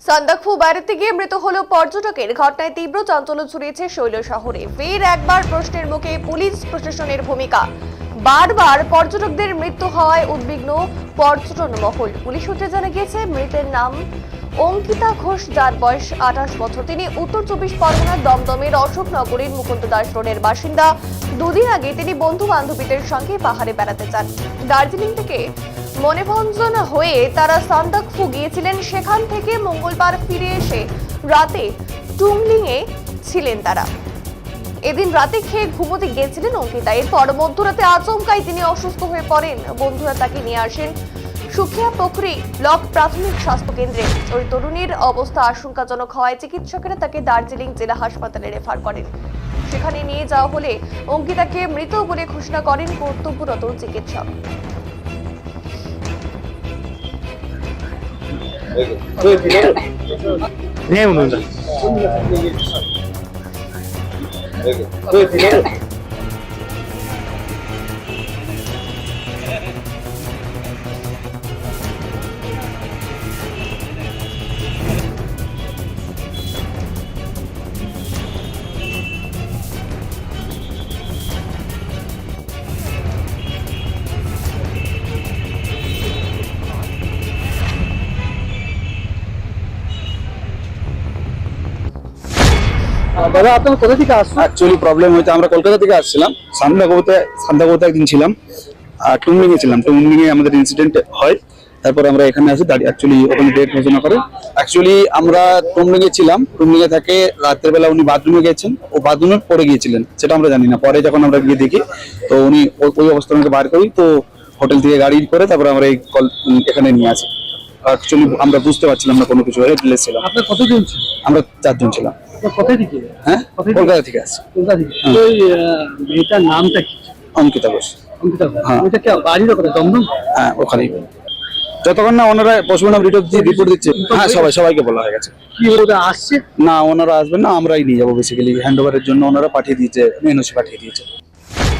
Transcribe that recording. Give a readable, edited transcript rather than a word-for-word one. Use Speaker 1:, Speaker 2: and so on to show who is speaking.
Speaker 1: সান্দাকফু বেড়াতে গিয়ে মৃত হলো পর্যটকের ঘটনায় তীব্র চাঞ্চল্য ছড়িয়েছে শৈল শহরে। ফের একবার প্রশ্নের মুখে পুলিশ প্রশাসনের ভূমিকা। বারবার পর্যটকদের মৃত্যু হওয়ায় উদ্বিগ্ন পর্যটন মহল। পুলিশ সূত্রে জানা গিয়েছে মৃতের নাম অঙ্কিতা ঘোষ, যার বয়স 28 বছর। তিনি উত্তর 24 পরগনার দমদমের অশোকনগরের মুকুন্দ দাস রোডের বাসিন্দা। দুদিন আগে তিনি বন্ধু বান্ধবীদের সঙ্গে পাহাড়ে বেড়াতে যান। দার্জিলিং থেকে মনেভঞ্জন হয়ে তারা সান্দাকফু গিয়েছিলেন। সেখান থেকে মঙ্গলবার ফিরে এসে রাতে টুংলিংয়ে ছিলেন তারা। এদিন রাতে খেয়ে ঘুমোতে গিয়েছিলেন অঙ্কিতা। এরপর মধ্যরাতে আচমকাই তিনি অসুস্থ হয়ে পড়েন। বন্ধুরা তাকে নিয়ে আসেন সুখিয়া পুকুরি ব্লক প্রাথমিক স্বাস্থ্য কেন্দ্রে। ওই তরুণীর অবস্থা আশঙ্কাজনক হওয়ায় চিকিৎসকেরা তাকে দার্জিলিং জেলা হাসপাতালে রেফার করেন। সেখানে নিয়ে যাওয়া হলে অঙ্কিতাকে মৃত বলে ঘোষণা করেন কর্তব্যরত চিকিৎসক।
Speaker 2: দাদা, আপনার কোথা থেকে আসছেন?
Speaker 3: অ্যাকচুয়ালি প্রবলেম হয়েছে, আমরা কলকাতা থেকে আসছিলাম। সান্দাকফুতে একদিন ছিলাম আর টুংলিং এ ছিলাম। টুংলিং এ আমাদের ইনসিডেন্ট হয়, তারপর আমরা এখানে আসি। অ্যাকচুয়ালি ওখানে ডেট ঘোষণা করে। অ্যাকচুয়ালি আমরা টুংলিং এ ছিলাম। টুংলিং এ থেকে রাতের বেলা উনি বাথরুমে গেছেন, ও বাথরুমে পড়ে গিয়েছিলেন, সেটা আমরা জানি না। পরে যখন আমরা গিয়ে দেখি তো উনি ওই অবস্থা আমাকে বার করি, তো হোটেল থেকে গাড়ি করে তারপরে আমরা এখানে নিয়ে আসি। অ্যাকচুয়ালি আমরা বুঝতে পারছিলাম না কোনো কিছু, হেল্পলেস ছিলাম।
Speaker 2: আপনার কতজন ছিল?
Speaker 3: আমরা 4 জন ছিলাম।
Speaker 2: কোথায় থেকে?
Speaker 3: হ্যাঁ, কলকাতা থেকে আসছি।
Speaker 2: কলকাতা থেকে। ওই মেয়েটার নামটা কি?
Speaker 3: অঙ্কিতা ঘোষ।
Speaker 2: অঙ্কিতা ঘোষ।
Speaker 3: হ্যাঁ।
Speaker 2: ওইটা কি বাড়ির ওখানে দমদম?
Speaker 3: হ্যাঁ, ওখানেই। যতক্ষণ না ওনারা পোস্টমর্টম রিপোর্ট দিচ্ছে, হ্যাঁ সবাইকে বলা হয়ে গেছে।
Speaker 2: কি ওরা আসছে?
Speaker 3: না, ওনারা আসবেন না, আমরাই নিয়ে যাবো। বেসিক্যালি হ্যান্ড ওভারের জন্য ওনারা পাঠিয়ে দিয়েছে, এনওসি পাঠিয়ে দিয়েছে।